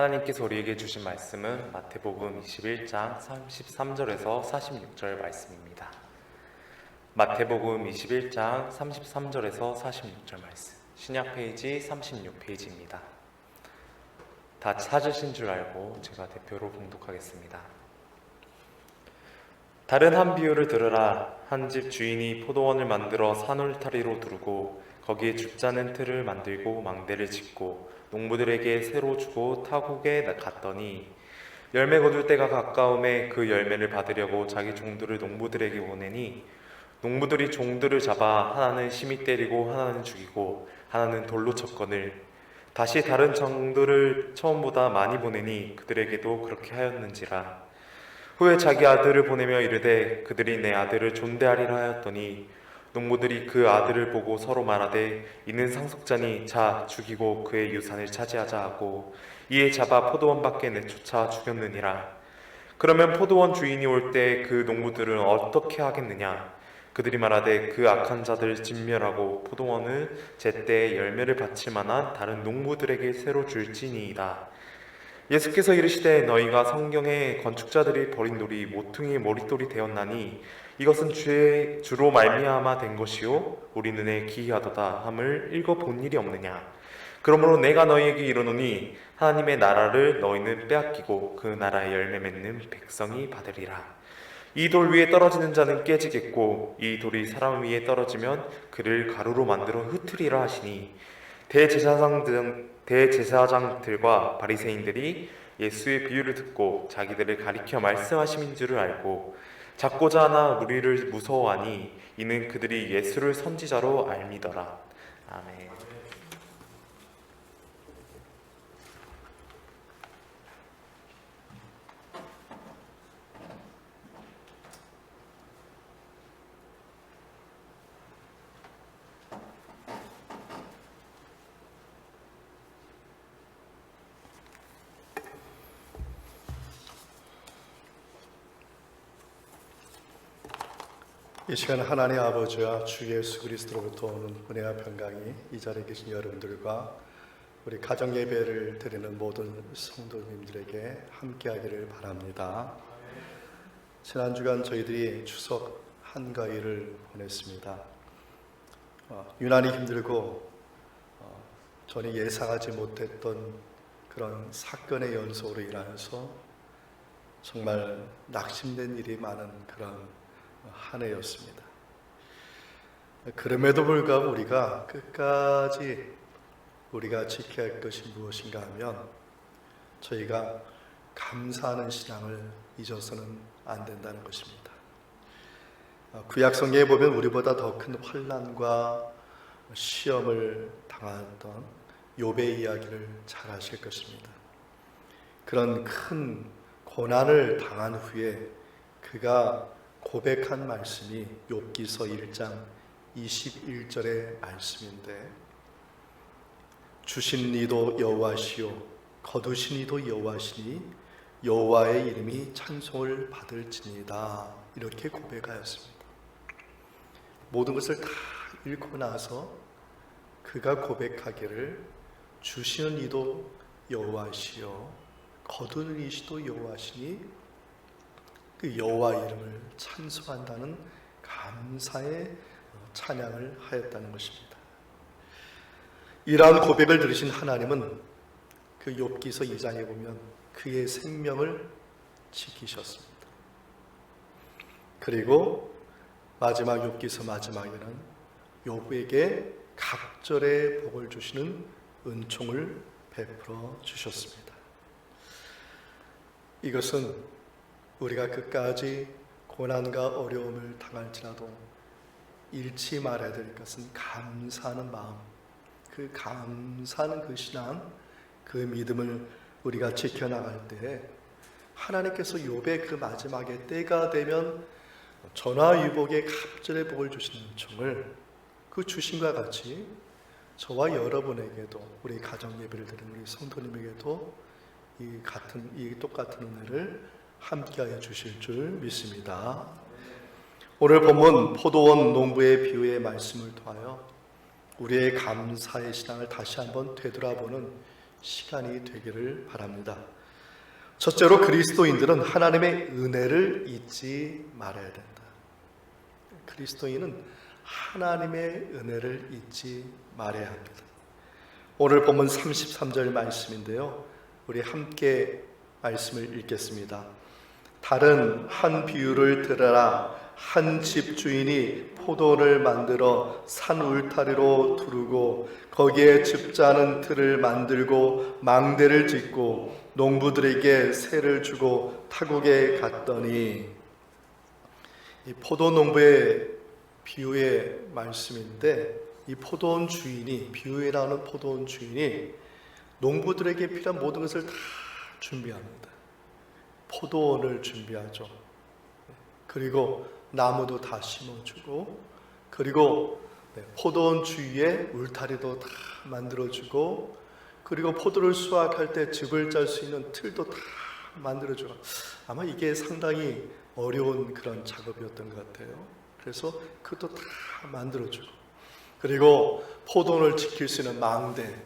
하나님께서 우리에게 주신 말씀은 마태복음 21장 33절에서 46절 말씀입니다. 마태복음 21장 33절에서 46절 말씀, 신약 페이지 36페이지입니다. 다 찾으신 줄 알고 제가 대표로 봉독하겠습니다. 다른 한 비유를 들으라. 한 집 주인이 포도원을 만들어 산울타리로 두르고 거기에 죽자는 틀을 만들고 망대를 짓고 농부들에게 새로 주고 타국에 갔더니 열매 거둘 때가 가까움에 그 열매를 받으려고 자기 종들을 농부들에게 보내니 농부들이 종들을 잡아 하나는 심히 때리고 하나는 죽이고 하나는 돌로 쳤거늘 다시 다른 종들을 처음보다 많이 보내니 그들에게도 그렇게 하였는지라. 후에 자기 아들을 보내며 이르되 그들이 내 아들을 존대하리라 하였더니 농부들이 그 아들을 보고 서로 말하되 이는 상속자니 자 죽이고 그의 유산을 차지하자 하고 이에 잡아 포도원 밖에 내쫓아 죽였느니라. 그러면 포도원 주인이 올 때 그 농부들은 어떻게 하겠느냐? 그들이 말하되 그 악한 자들 진멸하고 포도원을 제때에 열매를 바칠 만한 다른 농부들에게 새로 줄지니이다. 예수께서 이르시되 너희가 성경에 건축자들이 버린 돌이 모퉁이의 머릿돌이 되었나니 이것은 주로 말미암아 된 것이요 우리 눈에 기이하도다 함을 읽어본 일이 없느냐. 그러므로 내가 너희에게 이르노니 하나님의 나라를 너희는 빼앗기고 그 나라의 열매 맺는 백성이 받으리라. 이 돌 위에 떨어지는 자는 깨지겠고 이 돌이 사람 위에 떨어지면 그를 가루로 만들어 흩으리라 하시니 대제사장들과 바리새인들이 예수의 비유를 듣고 자기들을 가리켜 말씀하심인 줄을 알고 잡고자 하나 우리를 무서워하니 이는 그들이 예수를 선지자로 알미더라. 아멘. 이 시간 하나님 아버지와 주 예수 그리스도로부터 오는 은혜와 평강이 이 자리에 계신 여러분들과 우리 가정 예배를 드리는 모든 성도님들에게 함께하기를 바랍니다. 지난 주간 저희들이 추석 한가위를 보냈습니다. 유난히 힘들고 전혀 예상하지 못했던 그런 사건의 연속으로 일어나서 정말 낙심된 일이 많은 그런 한 해였습니다. 그럼에도 불구하고 우리가 끝까지 우리가 지켜야 할 것이 무엇인가 하면 저희가 감사하는 신앙을 잊어서는 안 된다는 것입니다. 구약성경에 보면 우리보다 더 큰 환난과 시험을 당했던 욥의 이야기를 잘 아실 것입니다. 그런 큰 고난을 당한 후에 그가 고백한 말씀이 욥기서 1장 21절의 말씀인데 주신 이도 여호와시요 거두신 이도 여호와시니 여호와의 이름이 찬송을 받을지니이다. 이렇게 고백하였습니다. 모든 것을 다 읽고 나서 그가 고백하기를 주시는 이도 여호와시요 거두는 이시도 여호와시니 그 여호와 이름을 찬송한다는 감사의 찬양을 하였다는 것입니다. 이러한 고백을 들으신 하나님은 그 욥기서 2장에 보면 그의 생명을 지키셨습니다. 그리고 마지막 욥기서 마지막에는 욥에게 각절의 복을 주시는 은총을 베풀어 주셨습니다. 이것은 우리가 끝까지 고난과 어려움을 당할지라도 잃지 말아야 될 것은 감사하는 마음, 그 감사하는 그 신앙, 그 믿음을 우리가 지켜나갈 때 하나님께서 욥의 그 마지막에 때가 되면 전화위복의 갑절의 복을 주시는 은총을 그 주심과 같이 저와 여러분에게도 우리 가정 예배를 드리는 우리 성도님에게도 이 똑같은 은혜를 함께하여 주실 줄 믿습니다. 오늘 본문 포도원 농부의 비유의 말씀을 통하여 우리의 감사의 신앙을 다시 한번 되돌아보는 시간이 되기를 바랍니다. 첫째로 그리스도인들은 하나님의 은혜를 잊지 말아야 된다. 그리스도인은 하나님의 은혜를 잊지 말아야 합니다. 오늘 본문 33절 말씀인데요, 우리 함께 말씀을 읽겠습니다. 다른 한 비유를 들으라. 한 집 주인이 포도원을 만들어 산 울타리로 두르고 거기에 즙자는 틀을 만들고 망대를 짓고 농부들에게 세를 주고 타국에 갔더니, 이 포도농부의 비유의 말씀인데, 이 포도원 주인이, 비유에 나오는 포도원 주인이 농부들에게 필요한 모든 것을 다 준비합니다. 포도원을 준비하죠. 그리고 나무도 다 심어주고, 그리고 포도원 주위에 울타리도 다 만들어주고, 그리고 포도를 수확할 때 즙을 짤 수 있는 틀도 다 만들어주고, 아마 이게 상당히 어려운 그런 작업이었던 것 같아요. 그래서 그것도 다 만들어주고, 그리고 포도원을 지킬 수 있는 망대,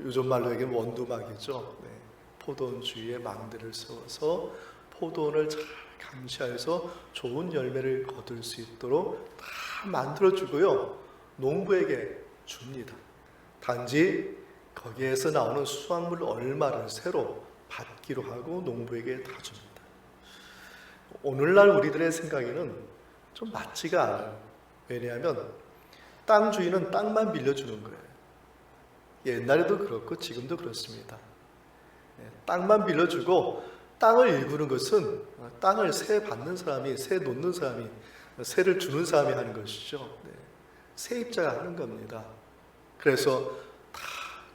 요즘 말로 얘기하면 원두막이죠. 포도원 주위에 망대를 세워서 포도원을 잘 감시하여서 좋은 열매를 거둘 수 있도록 다 만들어주고요, 농부에게 줍니다. 단지 거기에서 나오는 수확물 얼마를 새로 받기로 하고 농부에게 다 줍니다. 오늘날 우리들의 생각에는 좀 맞지가 않아요. 왜냐하면 땅 주인은 땅만 빌려주는 거예요. 옛날에도 그렇고 지금도 그렇습니다. 땅만 빌려주고, 땅을 일구는 것은 땅을 세 받는 사람이, 세 놓는 사람이, 세를 주는 사람이 하는 것이죠. 세입자가 하는 겁니다. 그래서 다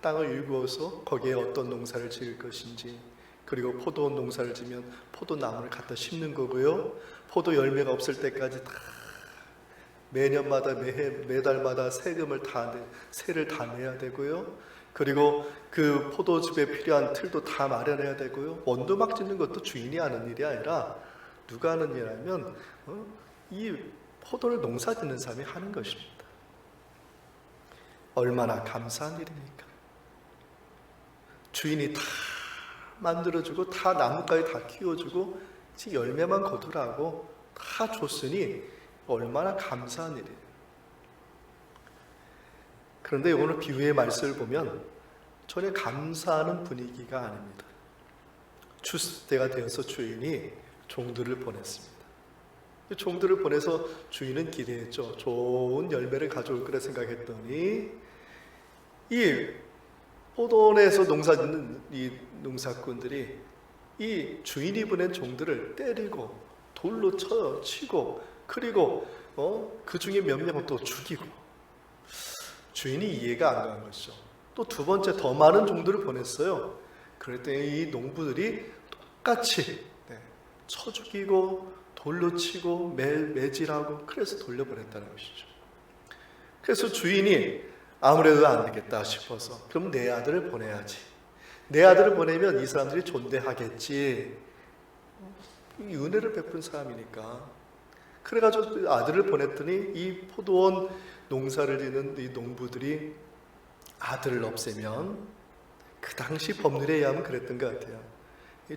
땅을 일구어서 거기에 어떤 농사를 지을 것인지, 그리고 포도 농사를 지면 포도나무를 갖다 심는 거고요, 포도 열매가 없을 때까지 다 매년마다 매달마다 세금을 다 세를 다 내야 되고요, 그리고 그 포도즙에 필요한 틀도 다 마련해야 되고요, 원두막 짓는 것도 주인이 하는 일이 아니라 누가 하는 일이냐면 이 포도를 농사 짓는 사람이 하는 것입니다. 얼마나 감사한 일입니까? 주인이 다 만들어주고 다 나뭇가지 다 키워주고 열매만 거두라고 다 줬으니 얼마나 감사한 일이에요. 그런데 오늘 비유의 말씀을 보면 전혀 감사하는 분위기가 아닙니다. 추수 때가 되어서 주인이 종들을 보냈습니다. 종들을 보내서 주인은 기대했죠. 좋은 열매를 가져올 거라 생각했더니 이 포도원에서 농사짓는 이 농사꾼들이 이 주인이 보낸 종들을 때리고 돌로 치고, 그리고 그 중에 몇 명은 또 죽이고, 주인이 이해가 안 가는 것이죠. 또 두 번째 더 많은 종들을 보냈어요. 그랬더니 이 농부들이 똑같이 쳐 죽이고 돌로 치고 매질하고, 그래서 돌려보냈다는 것이죠. 그래서 주인이 아무래도 안 되겠다 싶어서, 그럼 내 아들을 보내야지. 내 아들을 보내면 이 사람들이 존대하겠지. 이 은혜를 베푼 사람이니까. 그래가지고 그 아들을 보냈더니 이 포도원 농사를 짓는 이 농부들이 아들을 없애면, 그 당시 법률에 의하면 그랬던 것 같아요.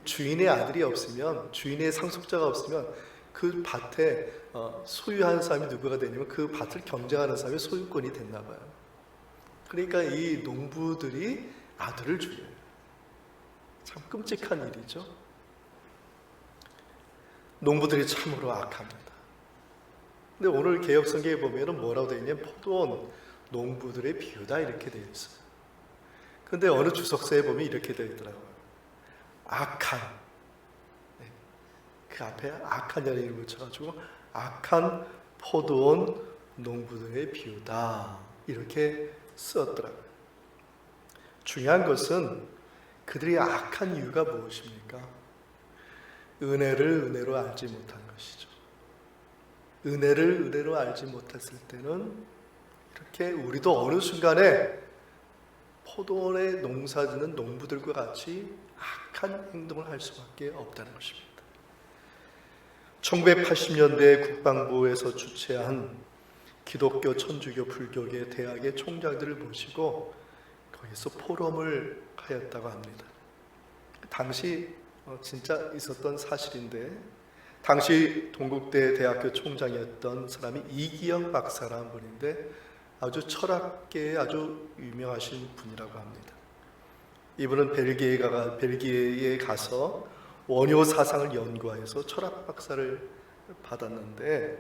주인의 아들이 없으면, 주인의 상속자가 없으면 그 밭에 소유하는 사람이 누구가 되냐면 그 밭을 경쟁하는 사람이 소유권이 됐나 봐요. 그러니까 이 농부들이 아들을 죽여요. 참 끔찍한 일이죠. 농부들이 참으로 악합니다. 근데 오늘 개혁성경에 보면 뭐라고 되어 있냐면 포도원 농부들의 비유다 이렇게 되어 있어요. 근데 어느 주석서에 보면 이렇게 되어 있더라고요. 악한, 그 앞에 악한이라는 이름을 붙여가지고 악한 포도원 농부들의 비유다 이렇게 쓰었더라고요. 중요한 것은 그들이 악한 이유가 무엇입니까? 은혜를 은혜로 알지 못한 것이죠. 은혜를 은혜로 알지 못했을 때는 이렇게 우리도 어느 순간에 포도원에 농사짓는 농부들과 같이 악한 행동을 할 수밖에 없다는 것입니다. 1980년대 국방부에서 주최한 기독교, 천주교, 불교계 대학의 총장들을 모시고 거기서 포럼을 하였다고 합니다. 당시 진짜 있었던 사실인데, 당시 동국대 대학교 총장이었던 사람이 이기영 박사라는 분인데 아주 철학계에 아주 유명하신 분이라고 합니다. 이분은 벨기에에 가서 원효 사상을 연구하여서 철학 박사를 받았는데,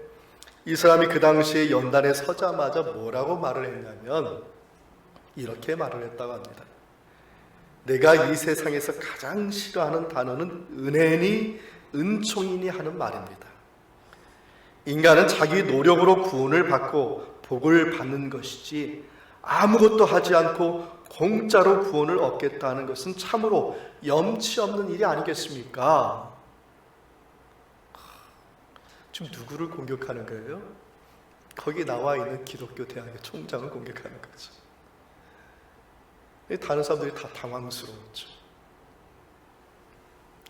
이 사람이 그 당시에 연단에 서자마자 뭐라고 말을 했냐면 이렇게 말을 했다고 합니다. 내가 이 세상에서 가장 싫어하는 단어는 은혜니 은총이니 하는 말입니다. 인간은 자기 노력으로 구원을 받고 복을 받는 것이지 아무것도 하지 않고 공짜로 구원을 얻겠다 하는 것은 참으로 염치 없는 일이 아니겠습니까? 지금 누구를 공격하는 거예요? 거기 나와 있는 기독교 대학의 총장을 공격하는 거죠. 다른 사람들이 다 당황스러웠죠.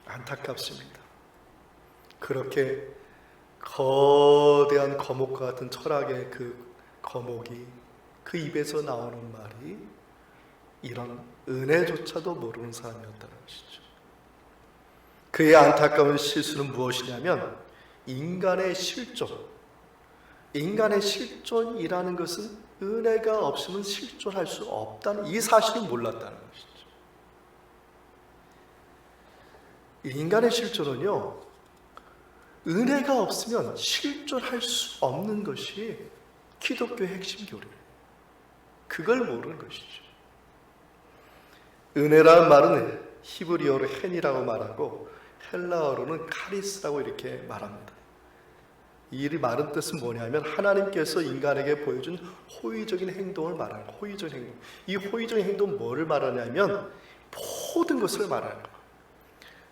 안타깝습니다. 그렇게 거대한 거목과 같은 철학의 그 거목이 그 입에서 나오는 말이 이런 은혜조차도 모르는 사람이었다는 것이죠. 그의 안타까운 실수는 무엇이냐면 인간의 실존. 인간의 실존이라는 것은 은혜가 없으면 실존할 수 없다는 이 사실을 몰랐다는 것이죠. 인간의 실존은요, 은혜가 없으면 실존할 수 없는 것이 기독교의 핵심 교리예요. 그걸 모르는 것이죠. 은혜라는 말은 히브리어로 헨이라고 말하고 헬라어로는 카리스라고 이렇게 말합니다. 이 말은 뜻은 뭐냐면 하나님께서 인간에게 보여준 호의적인 행동을 말하는 거예요. 호의적인 행동. 이 호의적인 행동은 뭐를 말하냐면 모든 것을 말하는 거예요.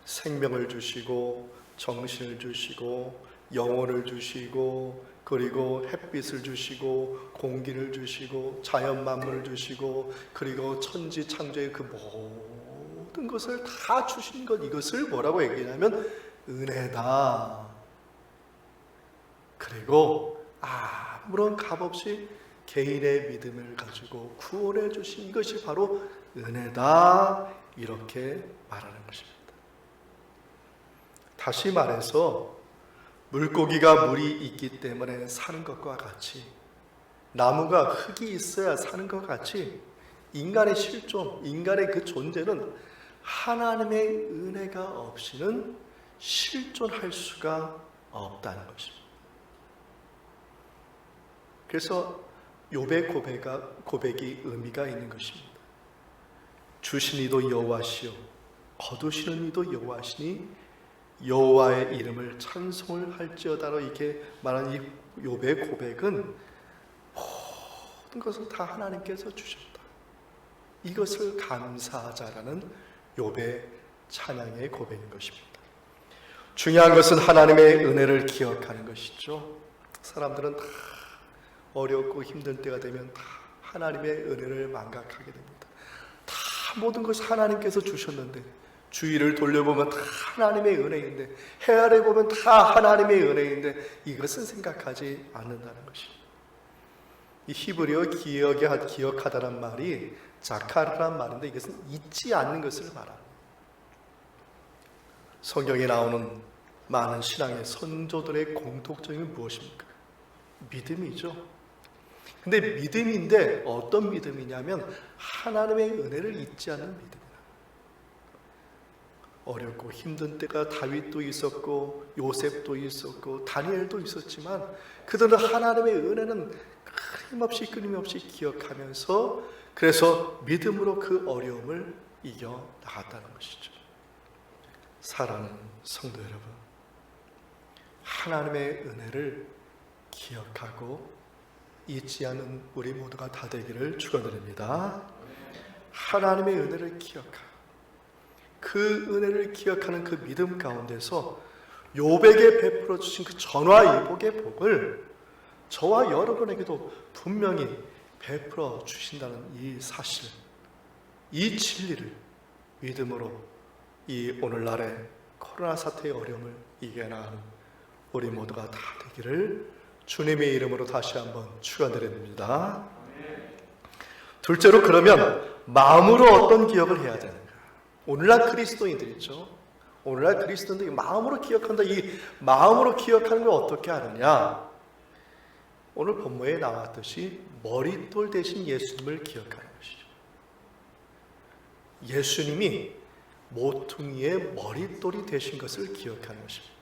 생명을 주시고 정신을 주시고 영혼을 주시고 그리고 햇빛을 주시고 공기를 주시고 자연 만물을 주시고 그리고 천지 창조의 그 모든 것을 다 주신 것, 이것을 뭐라고 얘기하냐면 은혜다. 그리고 아무런 값없이 개인의 믿음을 가지고 구원해 주신 이것이 바로 은혜다, 이렇게 말하는 것입니다. 다시 말해서 물고기가 물이 있기 때문에 사는 것과 같이, 나무가 흙이 있어야 사는 것 같이 인간의 실존, 인간의 그 존재는 하나님의 은혜가 없이는 실존할 수가 없다는 것입니다. 그래서 욥의 고백이 의미가 있는 것입니다. 주신 이도 여호와시요 거두시는 이도 여호와시니 여호와의 이름을 찬송을 할지어다로 이렇게 말한 이 욥의 고백은 모든 것을 다 하나님께서 주셨다, 이것을 감사하자라는 욥의 찬양의 고백인 것입니다. 중요한 것은 하나님의 은혜를 기억하는 것이죠. 사람들은 다 어렵고 힘든 때가 되면 다 하나님의 은혜를 망각하게 됩니다. 다 모든 것을 하나님께서 주셨는데, 주위를 돌려보면 다 하나님의 은혜인데, 헤아려 보면 다 하나님의 은혜인데 이것은 생각하지 않는다는 것입니다. 이 히브리어 기억하다란 말이 자카르란 말인데 이것은 잊지 않는 것을 말합니다. 성경에 나오는 많은 신앙의 선조들의 공통점이 무엇입니까? 믿음이죠. 근데 믿음인데 어떤 믿음이냐면 하나님의 은혜를 잊지 않는 믿음이다. 어렵고 힘든 때가 다윗도 있었고 요셉도 있었고 다니엘도 있었지만 그들은 하나님의 은혜는 끊임없이 기억하면서 그래서 믿음으로 그 어려움을 이겨 나갔다는 것이죠. 사랑하는 성도 여러분, 하나님의 은혜를 기억하고 잊지 않는 우리 모두가 다 되기를 축원드립니다. 하나님의 은혜를 기억하고 그 은혜를 기억하는 그 믿음 가운데서 욥에게 베풀어 주신 그 전화위복의 복을 저와 여러분에게도 분명히 베풀어 주신다는 이 사실, 이 진리를 믿음으로 이 오늘날의 코로나 사태의 어려움을 이겨나가는 우리 모두가 다 되기를 주님의 이름으로 다시 한번 축원드립니다. 둘째로, 그러면 마음으로 어떤 기억을 해야 되는가? 오늘날 그리스도인들 있죠. 오늘날 그리스도인들이 마음으로 기억한다. 이 마음으로 기억하는 걸 어떻게 하느냐? 오늘 본문에 나왔듯이 머릿돌 대신 예수님을 기억하는 것이죠. 예수님이 모퉁이의 머릿돌이 되신 것을 기억하는 것입니다.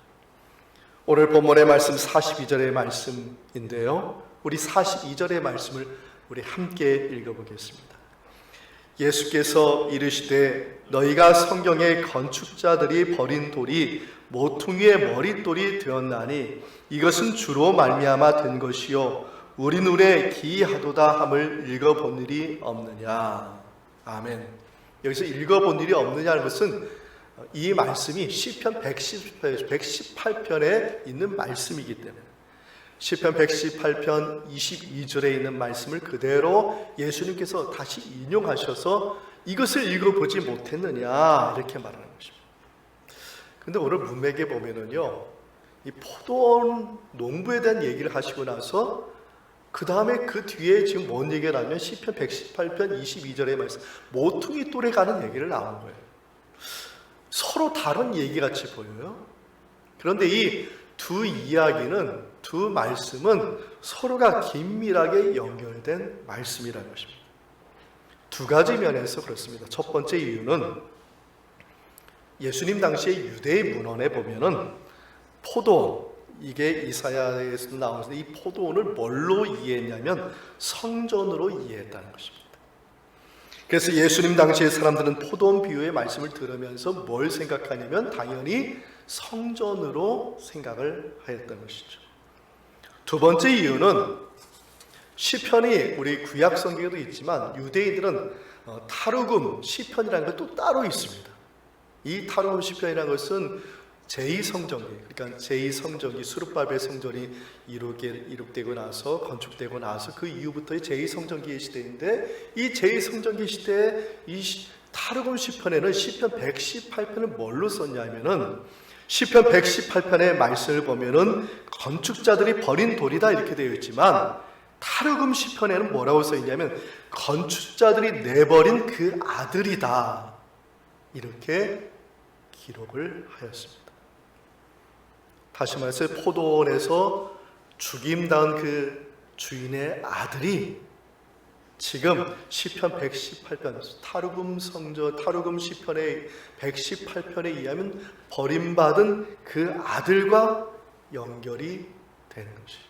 오늘 본문의 말씀 42절의 말씀인데요. 우리 42절의 말씀을 우리 함께 읽어보겠습니다. 예수께서 이르시되 너희가 성경의 건축자들이 버린 돌이 모퉁이의 머릿돌이 되었나니 이것은 주로 말미암아 된 것이요 우리 눈에 기이하도다 함을 읽어본 일이 없느냐. 아멘. 여기서 읽어본 일이 없느냐는 것은 이 말씀이 시편 118편에 있는 말씀이기 때문에 시편 118편 22절에 있는 말씀을 그대로 예수님께서 다시 인용하셔서 이것을 읽어보지 못했느냐 이렇게 말하는 것입니다. 근데 오늘 문맥에 보면은요, 이 포도원 농부에 대한 얘기를 하시고 나서 그 다음에 그 뒤에 지금 뭔 얘기를 하면 시편 118편 22절의 말씀 모퉁이 똘에 가는 얘기를 나온 거예요. 서로 다른 얘기 같이 보여요. 그런데 이 두 이야기는, 두 말씀은 서로가 긴밀하게 연결된 말씀이라는 것입니다. 두 가지 면에서 그렇습니다. 첫 번째 이유는 예수님 당시의 유대의 문헌에 보면은 포도원, 이게 이사야에서 나오는데 이 포도원을 뭘로 이해했냐면 성전으로 이해했다는 것입니다. 그래서 예수님 당시의 사람들은 포도원 비유의 말씀을 들으면서 뭘 생각하냐면 당연히 성전으로 생각을 하였던 것이죠. 두 번째 이유는 시편이 우리 구약 성경에도 있지만 유대인들은 타르굼 시편이라는 것도 따로 있습니다. 이 타르굼 시편이라는 것은 제2성전기, 그러니까 제2성전기 수르바벨 성전이 이룩되고 나서 건축되고 나서 그 이후부터의 제2성전기 시대인데 이 제2성전기 시대에 이 타르굼 시편에는 시편 118편을 뭘로 썼냐면은 시편 118편의 말씀을 보면은 건축자들이 버린 돌이다 이렇게 되어 있지만 타르굼 시편에는 뭐라고 써 있냐면 건축자들이 내버린 그 아들이다 이렇게 기록을 하였습니다. 다시 말해서 포도원에서 죽임당한 그 주인의 아들이 지금 시편 118편 타르굼 성전 타르굼 시편의 118편에 의하면 버림받은 그 아들과 연결이 되는 것이죠.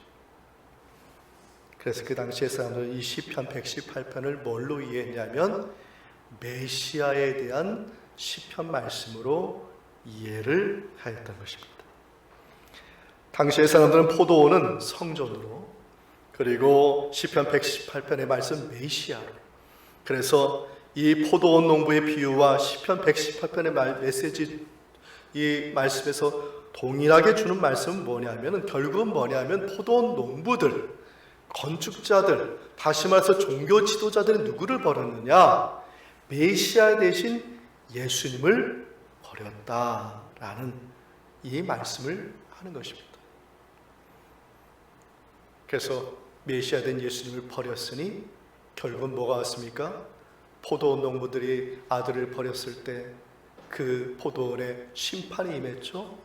그래서 그 당시의 사람들은 이 시편 118편을 뭘로 이해했냐면 메시아에 대한 시편 말씀으로 이해를 하였던 것입니다. 당시의 사람들은 포도원은 성전으로, 그리고 시편 118편의 말씀 메시아로, 그래서 이 포도원 농부의 비유와 시편 118편의 메시지 이 말씀에서 동일하게 주는 말씀은 뭐냐면 결국은 뭐냐면 포도원 농부들, 건축자들, 다시 말해서 종교 지도자들이 누구를 버렸느냐? 메시아 대신 예수님을 버렸다라는 이 말씀을 하는 것입니다. 그래서 메시아 된 예수님을 버렸으니 결국은 뭐가 왔습니까? 포도원 농부들이 아들을 버렸을 때 그 포도원에 심판이 임했죠.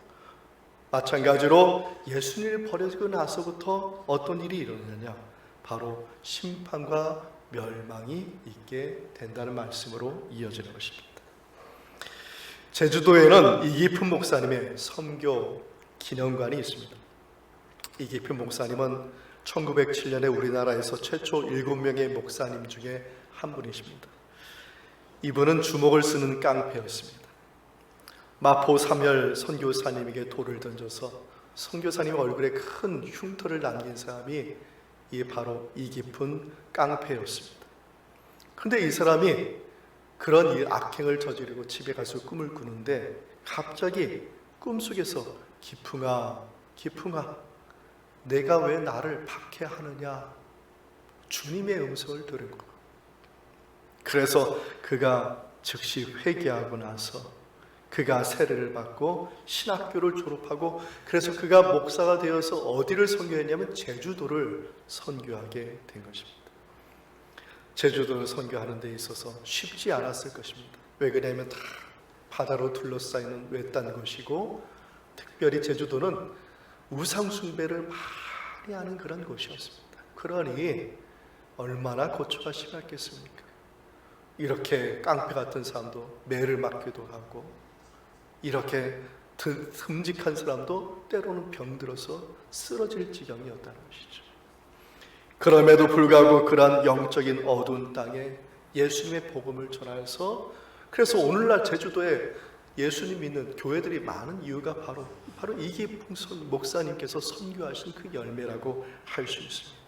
마찬가지로 예수님을 버리고 나서부터 어떤 일이 일어나냐? 바로 심판과 멸망이 있게 된다는 말씀으로 이어지는 것입니다. 제주도에는 이기품 목사님의 선교 기념관이 있습니다. 이기품 목사님은 1907년에 우리나라에서 최초 7명의 목사님 중에 한 분이십니다. 이분은 주먹을 쓰는 깡패였습니다. 마포 삼열 선교사님에게 돌을 던져서 선교사님 얼굴에 큰 흉터를 남긴 사람이 바로 이기품 깡패였습니다. 그런데 이 사람이 그런 악행을 저지르고 집에 가서 꿈을 꾸는데 갑자기 꿈속에서 기풍아 내가 왜 나를 박해하느냐 주님의 음성을 들은 거. 그래서 그가 즉시 회개하고 나서 그가 세례를 받고 신학교를 졸업하고 그래서 그가 목사가 되어서 어디를 선교했냐면 제주도를 선교하게 된 것입니다. 제주도를 선교하는 데 있어서 쉽지 않았을 것입니다. 왜 그러냐면 다 바다로 둘러싸이는 외딴 곳이고, 특별히 제주도는 우상 숭배를 많이 하는 그런 곳이었습니다. 그러니 얼마나 고초가 심했겠습니까? 이렇게 깡패 같은 사람도 매를 맞기도 하고, 이렇게 듬직한 사람도 때로는 병들어서 쓰러질 지경이었다는 것이죠. 그럼에도 불구하고 그러한 영적인 어두운 땅에 예수님의 복음을 전하여서, 그래서 오늘날 제주도에 예수님 믿는 교회들이 많은 이유가 바로 이기풍 목사님께서 선교하신 그 열매라고 할 수 있습니다.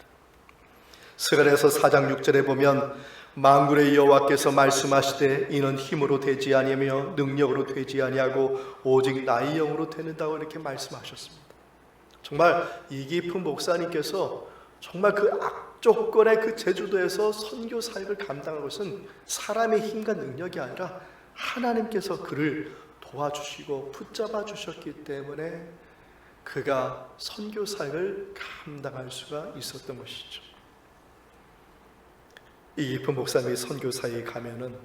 스가랴서 4장 6절에 보면 만군의 여호와께서 말씀하시되 이는 힘으로 되지 아니하며 능력으로 되지 아니하고 오직 나의 영으로 되는다고 이렇게 말씀하셨습니다. 정말 이기풍 목사님께서 정말 그 악조건의 그 제주도에서 선교 사역을 감당한 것은 사람의 힘과 능력이 아니라 하나님께서 그를 도와주시고 붙잡아 주셨기 때문에 그가 선교 사역을 감당할 수가 있었던 것이죠. 이기풍 목사님이 선교 사역에 가면은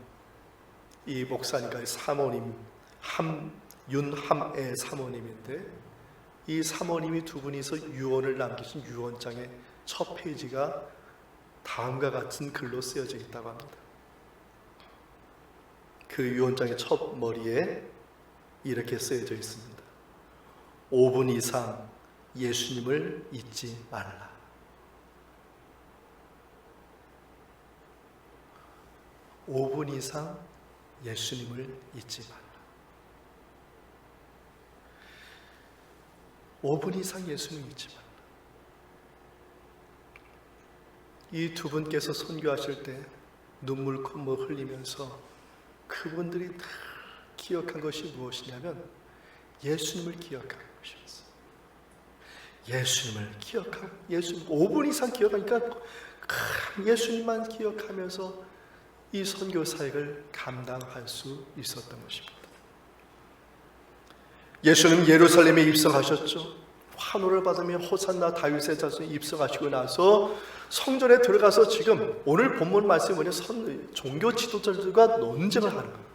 이 목사님과 사모님 윤함의 사모님인데, 이 사모님이 두 분이서 유언을 남기신 유언장의 첫 페이지가 다음과 같은 글로 쓰여져 있다고 합니다. 그 유언장의 첫 머리에 이렇게 쓰여져 있습니다. 5분 이상 예수님을 잊지 말라. 5분 이상 예수님을 잊지 말라. 5분 이상 예수님을 잊지 말라. 이 두 분께서 선교하실 때 눈물 콧물 흘리면서 그분들이 다 기억한 것이 무엇이냐면 예수님을 기억하는 것이었어요. 예수님을 기억하고, 예수님 5분 이상 기억하니까 예수님만 기억하면서 이 선교 사역을 감당할 수 있었던 것입니다. 예수님 예루살렘에 입성하셨죠. 환호를 받으며 호산나 다윗의 자손에 입성하시고 나서 성전에 들어가서 지금 오늘 본문 말씀이 뭐냐, 종교 지도자들과 논쟁을 하는 거예요.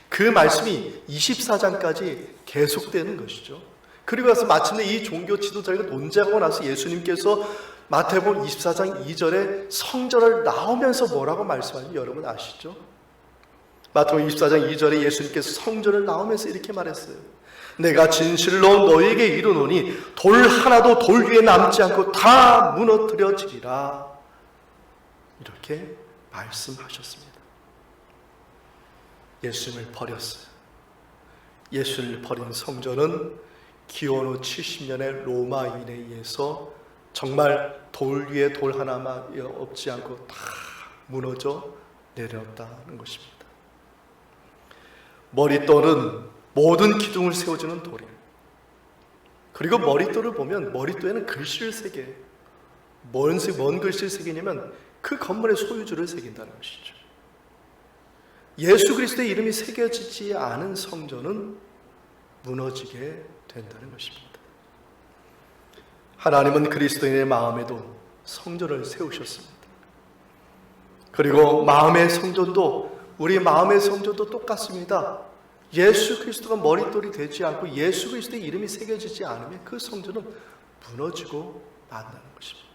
그 말씀이 24장까지 계속되는 것이죠. 그리고 나서 마침내 이 종교 지도자들과 논쟁하고 나서 예수님께서 마태복음 24장 2절에 성전을 나오면서 뭐라고 말씀하는지 여러분 아시죠? 마태복음 24장 2절에 예수님께서 성전을 나오면서 이렇게 말했어요. 내가 진실로 너희에게 이르노니 돌 하나도 돌 위에 남지 않고 다 무너뜨려지리라. 이렇게 말씀하셨습니다. 예수님을 버렸어요. 예수를 버린 성전은 기원 후 70년의 로마인에 의해서 정말 돌 위에 돌 하나만 없지 않고 다 무너져 내렸다는 것입니다. 머릿돌은 모든 기둥을 세워주는 돌이에요. 그리고 머릿돌을 보면 머릿돌에는 글씨를 새겨요. 뭔 글씨를 새기냐면 그 건물의 소유주를 새긴다는 것이죠. 예수 그리스도의 이름이 새겨지지 않은 성전은 무너지게 된다는 것입니다. 하나님은 그리스도인의 마음에도 성전을 세우셨습니다. 그리고 마음의 성전도, 우리 마음의 성전도 똑같습니다. 예수 그리스도가 머릿돌이 되지 않고 예수 그리스도의 이름이 새겨지지 않으면 그 성전은 무너지고 만다는 것입니다.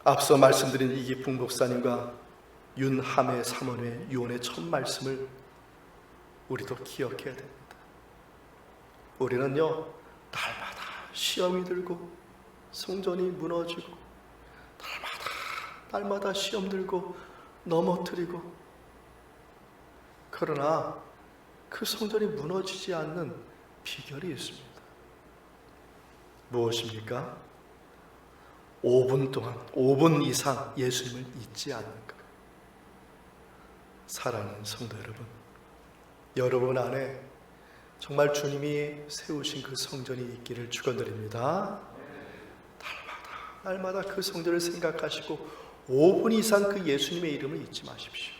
앞서 말씀드린 이기풍 목사님과 윤함의 사모님의 유언의 첫 말씀을 우리도 기억해야 됩니다. 우리는요, 날마다 시험이 들고 성전이 무너지고 날마다 시험 들고 넘어뜨리고, 그러나 그 성전이 무너지지 않는 비결이 있습니다. 무엇입니까? 5분 동안, 5분 이상 예수님을 잊지 않는 것. 사랑하는 성도 여러분, 여러분 안에 정말 주님이 세우신 그 성전이 있기를 축원드립니다. 날마다 그 성전을 생각하시고 5분 이상 그 예수님의 이름을 잊지 마십시오.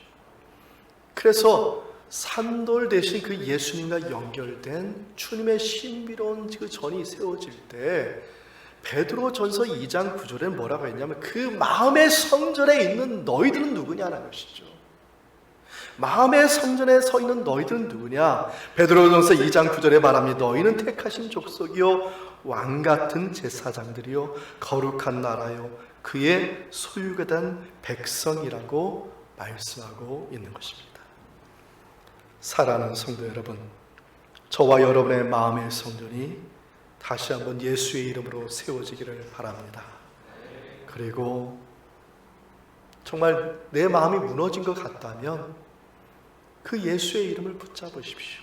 그래서 산돌 대신 그 예수님과 연결된 주님의 신비로운 그 전이 세워질 때 베드로전서 2장 9절에 뭐라고 했냐면 그 마음의 성전에 있는 너희들은 누구냐는 것이죠. 마음의 성전에 서 있는 너희들은 누구냐? 베드로전서 2장 9절에 말합니다. 너희는 택하신 족속이요 왕같은 제사장들이요 거룩한 나라요 그의 소유가 된 백성이라고 말씀하고 있는 것입니다. 사랑하는 성도 여러분, 저와 여러분의 마음의 성전이 다시 한번 예수의 이름으로 세워지기를 바랍니다. 그리고 정말 내 마음이 무너진 것 같다면 그 예수의 이름을 붙잡으십시오.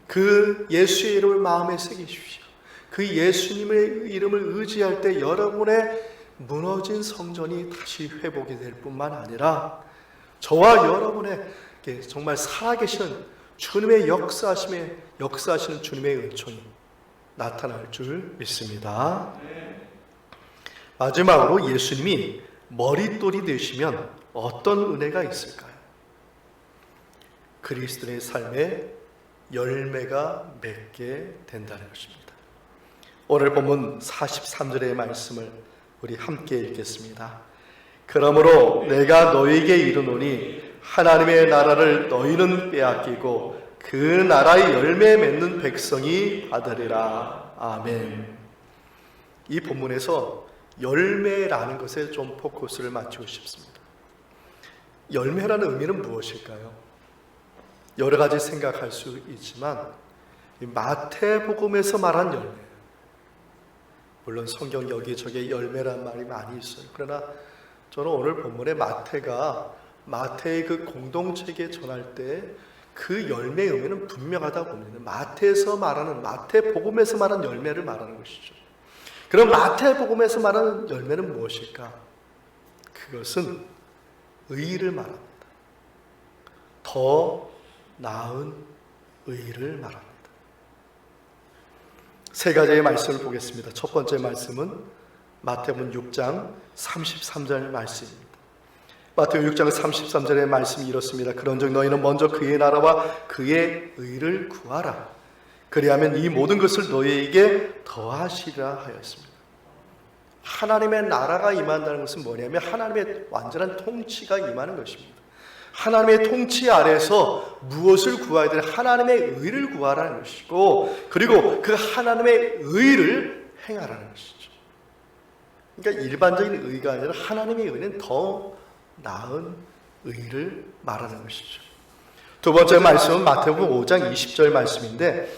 그 예수의 이름을 마음에 새기십시오. 그 예수님의 이름을 의지할 때 여러분의 무너진 성전이 다시 회복이 될 뿐만 아니라 저와 여러분에게 정말 살아계시는 주님의 역사하시는 주님의 은총이 나타날 줄 믿습니다. 마지막으로 예수님이 머릿돌이 되시면 어떤 은혜가 있을까요? 그리스도의 삶에 열매가 맺게 된다는 것입니다. 오늘 본문 43절의 말씀을 우리 함께 읽겠습니다. 그러므로 내가 너희에게 이르노니 하나님의 나라를 너희는 빼앗기고 그 나라의 열매 맺는 백성이 받으리라. 아멘. 이 본문에서 열매라는 것에 좀 포커스를 맞추고 싶습니다. 열매라는 의미는 무엇일까요? 여러 가지 생각할 수 있지만 마태복음에서 말한 열매, 물론 성경 여기저기 열매란 말이 많이 있어요. 그러나 저는 오늘 본문에 마태의 그 공동체에 전할 때 그 열매의 의미는 분명하다 봅니다. 마태복음에서 말하는 열매를 말하는 것이죠. 그럼 마태복음에서 말하는 열매는 무엇일까? 그것은 의를 말합니다. 더 나은 의를 말합니다. 세 가지의 말씀을 보겠습니다. 첫 번째 말씀은 마태복음 6장 33절 말씀입니다. 마태복음 6장 33절의 말씀이 이렇습니다. 그런즉 너희는 먼저 그의 나라와 그의 의를 구하라. 그리하면 이 모든 것을 너희에게 더하시리라 하였습니다. 하나님의 나라가 임한다는 것은 뭐냐면 하나님의 완전한 통치가 임하는 것입니다. 하나님의 통치 아래서 무엇을 구해야 되나? 하나님의 의를 구하라는 것이고, 그리고 그 하나님의 의를 행하라는 것이죠. 그러니까 일반적인 의가 아니라 하나님의 의는 더 나은 의를 말하는 것이죠. 두 번째 말씀은 마태복음 5장 20절 말씀인데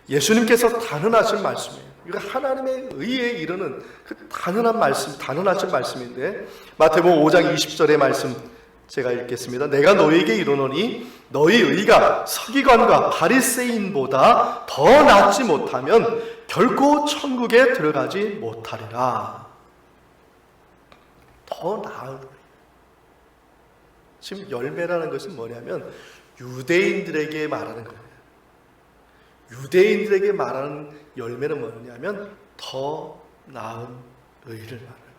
예수님께서 단언하신 말씀이에요. 그러니까 하나님의 의에 이르는 그 단언하신 말씀인데 마태복음 5장 20절의 말씀 제가 읽겠습니다. 내가 너희에게 이르노니 너희 의가 서기관과 바리새인보다 더 낫지 못하면 결코 천국에 들어가지 못하리라. 더 나은. 지금 열매라는 것은 뭐냐면 유대인들에게 말하는 거예요. 유대인들에게 말하는 열매는 뭐냐면 더 나은 의를 말하는 거예요.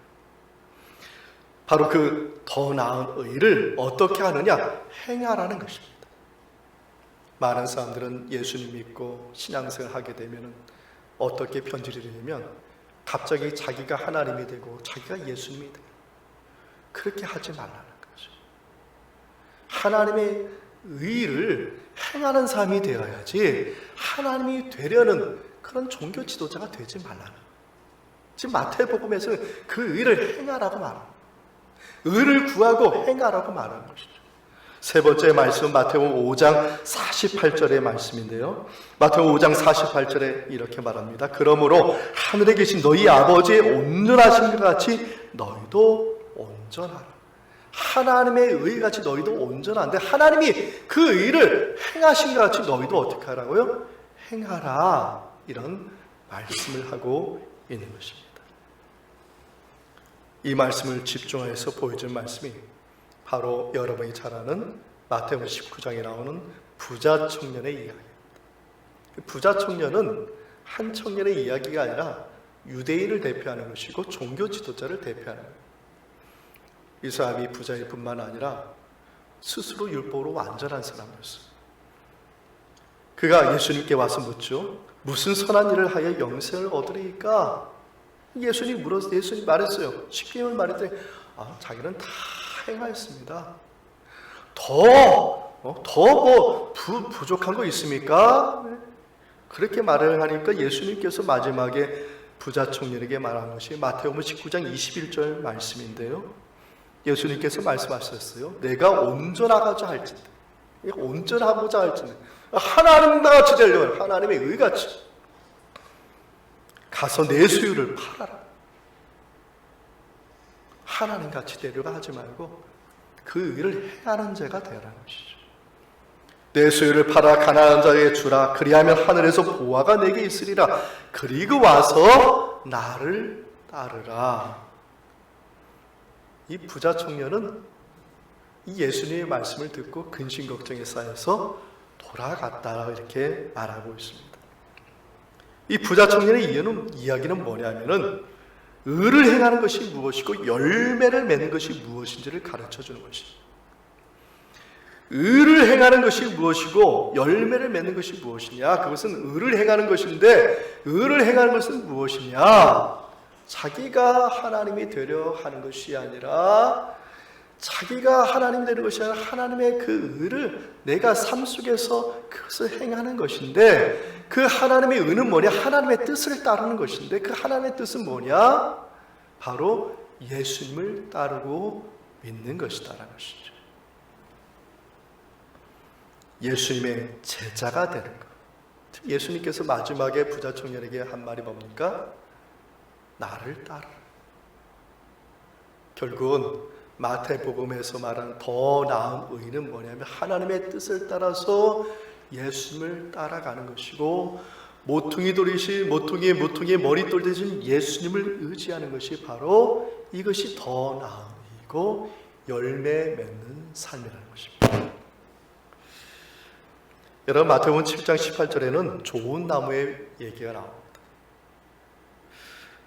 바로 그 더 나은 의를 어떻게 하느냐? 행하라는 것입니다. 많은 사람들은 예수님 믿고 신앙생활 하게 되면 어떻게 변질이 되냐면 갑자기 자기가 하나님이 되고 자기가 예수님이 돼요. 그렇게 하지 말라는 거죠. 하나님의 의를 행하는 삶이 되어야지 하나님이 되려는 그런 종교 지도자가 되지 말라는 거예요. 지금 마태복음에서는 그 의를 행하라고 말합니다. 의를 구하고 행하라고 말하는 것이죠. 세 번째 말씀은 마태복음 5장 48절의 말씀인데요. 마태복음 5장 48절에 이렇게 말합니다. 그러므로 하늘에 계신 너희 아버지의 온전하신 것 같이 너희도 온전하라. 하나님의 의같이 너희도 온전한데 하나님이 그 의를 행하신 것 같이 너희도 어떻게 하라고요? 행하라. 이런 말씀을 하고 있는 것입니다. 이 말씀을 집중해서 보여준 말씀이 바로 여러분이 잘 아는 마태복음 19장에 나오는 부자 청년의 이야기입니다. 부자 청년은 한 청년의 이야기가 아니라 유대인을 대표하는 것이고 종교 지도자를 대표하는 거예요. 이 사람이 부자일 뿐만 아니라 스스로 율법으로 완전한 사람이었어요. 그가 예수님께 와서 묻죠. 무슨 선한 일을 하여 영생을 얻으리까? 예수님 말했어요. 십계명을 말했더니 자기는 다 행하였습니다. 더 부족한 거 있습니까? 그렇게 말을 하니까 예수님께서 마지막에 부자 청년에게 말한 것이 마태복음 19장 21절 말씀인데요. 예수님께서 말씀하셨어요. 내가 온전하고자 할진대, 하나님과 같이 되려고, 하나님의 의같이 가서 내 소유를 팔아라. 하나님 같이 되려고 하지 말고 그 의를 행하는 자가 되라는 것이죠. 내 소유를 팔아 가난한 자에게 주라. 그리하면 하늘에서 보화가 내게 있으리라. 그리고 와서 나를 따르라. 이 부자 청년은 이 예수님의 말씀을 듣고 근심 걱정에 쌓여서 돌아갔다 이렇게 말하고 있습니다. 이 부자 청년의 이야기는 뭐냐면은 의를 행하는 것이 무엇이고 열매를 맺는 것이 무엇인지를 가르쳐 주는 것입니다. 의를 행하는 것이 무엇이고 열매를 맺는 것이 무엇이냐? 그것은 의를 행하는 것인데, 의를 행하는 것은 무엇이냐? 자기가 하나님이 되려 하는 것이 아니라, 자기가 하나님이 되는 것이 아니라 하나님의 그 의를 내가 삶 속에서 그것을 행하는 것인데, 그 하나님의 의는 뭐냐? 하나님의 뜻을 따르는 것인데, 그 하나님의 뜻은 뭐냐? 바로 예수님을 따르고 믿는 것이다라는 것이죠. 예수님의 제자가 되는 것. 예수님께서 마지막에 부자 청년에게 한 말이 뭡니까? 나를 따르라. 결국은 마태복음에서 말하는 더 나은 의는 뭐냐면 하나님의 뜻을 따라서 예수님을 따라가는 것이고, 모퉁이의 머릿돌 대신 예수님을 의지하는 것이 바로 이것이 더 나은 의이고 열매 맺는 삶이라는 것입니다. 여러분, 마태복음 7장 18절에는 좋은 나무의 얘기가 나옵니다.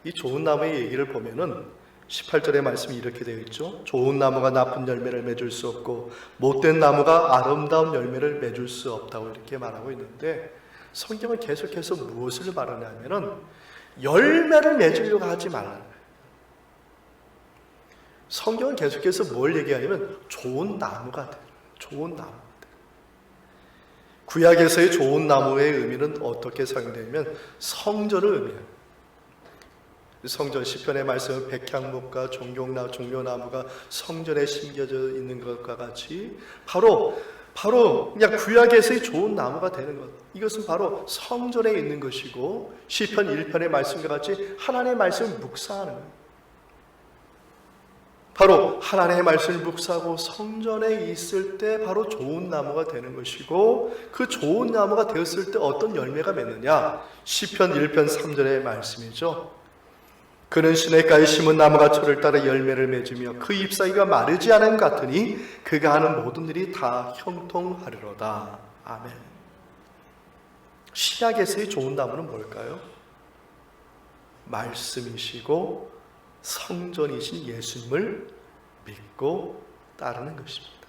이 좋은 나무의 얘기를 보면은 18절의 말씀이 이렇게 되어 있죠. 좋은 나무가 나쁜 열매를 맺을 수 없고 못된 나무가 아름다운 열매를 맺을 수 없다고 이렇게 말하고 있는데, 성경은 계속해서 무엇을 말하냐면은 열매를 맺으려고 하지 말라. 성경은 계속해서 뭘 얘기하냐면 좋은 나무가 돼. 좋은 나무. 구약에서의 좋은 나무의 의미는 어떻게 사용되냐면 성전을 의미해요. 성전 시편의 말씀은 백향목과 종려나무가 성전에 심겨져 있는 것과 같이 바로 그냥 구약에서의 좋은 나무가 되는 것, 이것은 바로 성전에 있는 것이고, 시편 1편의 말씀과 같이 하나님의 말씀을 묵상하는 거예요. 바로 하나님의 말씀을 묵상하고 성전에 있을 때 바로 좋은 나무가 되는 것이고, 그 좋은 나무가 되었을 때 어떤 열매가 맺느냐? 시편 1편 3절의 말씀이죠. 그는 시냇가에 심은 나무가 철을 따라 열매를 맺으며 그 잎사귀가 마르지 않은 것 같으니 그가 하는 모든 일이 다 형통하리로다. 아멘. 신약에서의 좋은 나무는 뭘까요? 말씀이시고 성전이신 예수님을 믿고 따르는 것입니다.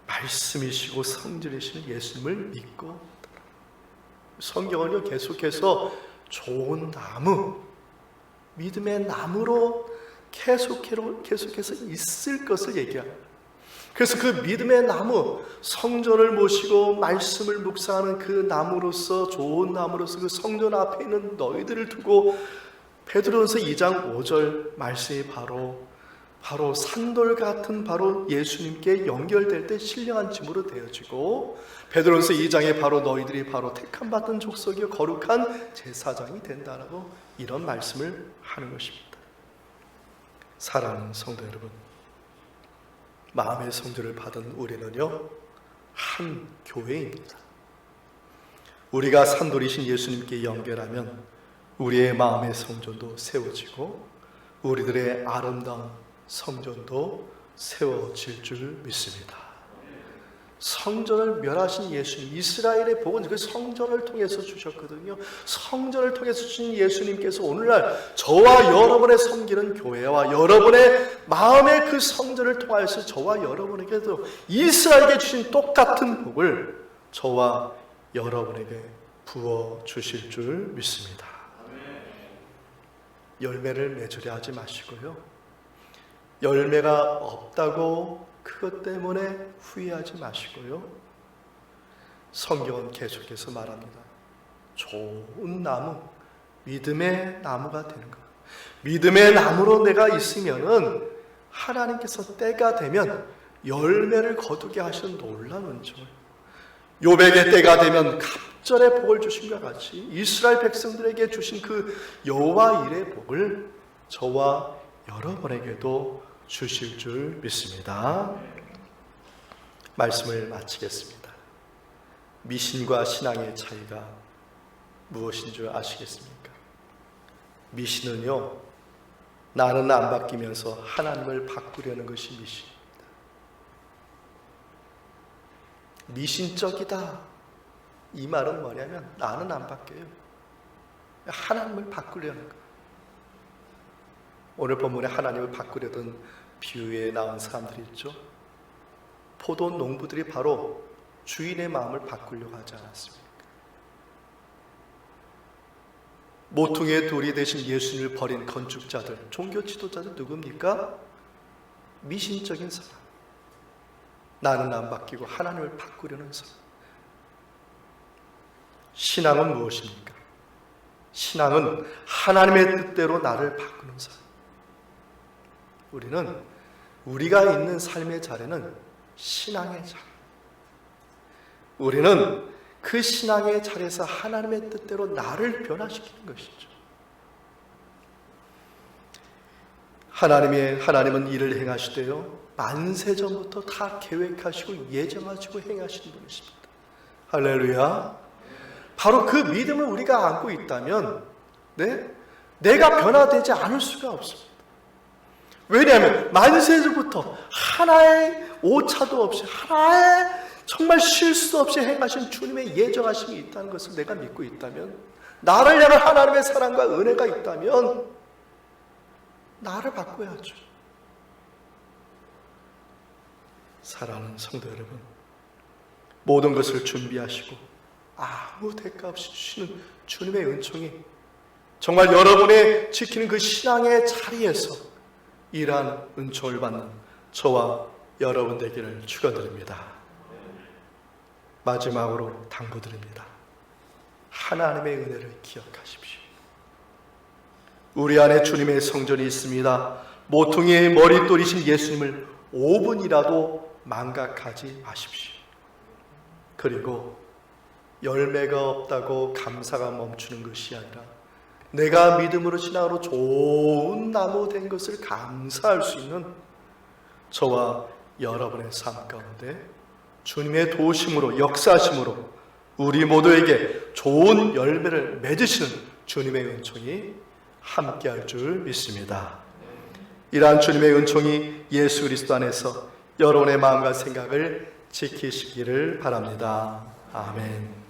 말씀이시고 성전이신 예수님을 믿고, 성경은요 계속해서 좋은 나무, 믿음의 나무로 계속해서 있을 것을 얘기합니다. 그래서 그 믿음의 나무, 성전을 모시고 말씀을 묵상하는 그 나무로서, 좋은 나무로서 그 성전 앞에 있는 너희들을 두고, 베드로전서 2장 5절 말씀이 바로 산돌 같은 바로 예수님께 연결될 때 신령한 짐으로 되어지고, 베드로전서 2장에 바로 너희들이 바로 택함 받은 족속이요 거룩한 제사장이 된다라고 이런 말씀을 하는 것입니다. 사랑하는 성도 여러분, 마음의 성전을 받은 우리는요 한 교회입니다. 우리가 산돌이신 예수님께 연결하면 우리의 마음의 성전도 세워지고 우리들의 아름다운 성전도 세워질 줄 믿습니다. 성전을 멸하신 예수님, 이스라엘의 복은 그 성전을 통해서 주셨거든요. 성전을 통해서 주신 예수님께서 오늘날 저와 여러분의 섬기는 교회와 여러분의 마음의 그 성전을 통하여서 저와 여러분에게도 이스라엘에게 주신 똑같은 복을 저와 여러분에게 부어 주실 줄 믿습니다. 열매를 맺으려 하지 마시고요. 열매가 없다고 그것 때문에 후회하지 마시고요. 성경은 계속해서 말합니다. 좋은 나무, 믿음의 나무가 되는 것. 믿음의 나무로 내가 있으면은 하나님께서 때가 되면 열매를 거두게 하시는 놀라운 은총을, 요백의 때가 되면 갑절의 복을 주신과 같이 이스라엘 백성들에게 주신 그 여호와 일의 복을 저와 여러분에게도 주실 줄 믿습니다. 말씀을 마치겠습니다. 미신과 신앙의 차이가 무엇인 줄 아시겠습니까? 미신은요, 나는 안 바뀌면서 하나님을 바꾸려는 것이 미신입니다. 미신적이다, 이 말은 뭐냐면 나는 안 바뀌어요. 하나님을 바꾸려는 거예요. 오늘 본문에 하나님을 바꾸려던 비유에 나온 사람들이 있죠. 포도 농부들이 바로 주인의 마음을 바꾸려고 하지 않았습니까? 모퉁이의 돌이 되신 예수님을 버린 건축자들, 종교 지도자들 누굽니까? 미신적인 사람. 나는 안 바뀌고 하나님을 바꾸려는 사람. 신앙은 무엇입니까? 신앙은 하나님의 뜻대로 나를 바꾸는 사람. 우리는 우리가 있는 삶의 자리는 신앙의 자리. 우리는 그 신앙의 자리에서 하나님의 뜻대로 나를 변화시키는 것이죠. 하나님은 일을 행하시되요 만세전부터 다 계획하시고 예정하시고 행하시는 분이십니다. 할렐루야. 바로 그 믿음을 우리가 안고 있다면 내가 변화되지 않을 수가 없습니다. 왜냐하면 만세전부터 하나의 오차도 없이, 하나의 정말 실수 없이 행하신 주님의 예정하심이 있다는 것을 내가 믿고 있다면, 나를 향한 하나님의 사랑과 은혜가 있다면 나를 바꿔야죠. 사랑하는 성도 여러분, 모든 것을 준비하시고 아무 대가 없이 주시는 주님의 은총이 정말 여러분의 지키는 그 신앙의 자리에서 이러한 은총을 받는 저와 여러분 되기를 축원드립니다. 마지막으로 당부드립니다. 하나님의 은혜를 기억하십시오. 우리 안에 주님의 성전이 있습니다. 모퉁이의 머릿돌이신 예수님을 5분이라도 망각하지 마십시오. 그리고 열매가 없다고 감사가 멈추는 것이 아니라 내가 믿음으로 신앙으로 좋은 나무 된 것을 감사할 수 있는 저와 여러분의 삶 가운데 주님의 도우심으로, 역사하심으로 우리 모두에게 좋은 열매를 맺으시는 주님의 은총이 함께할 줄 믿습니다. 이러한 주님의 은총이 예수 그리스도 안에서 여러분의 마음과 생각을 지키시기를 바랍니다. 아멘.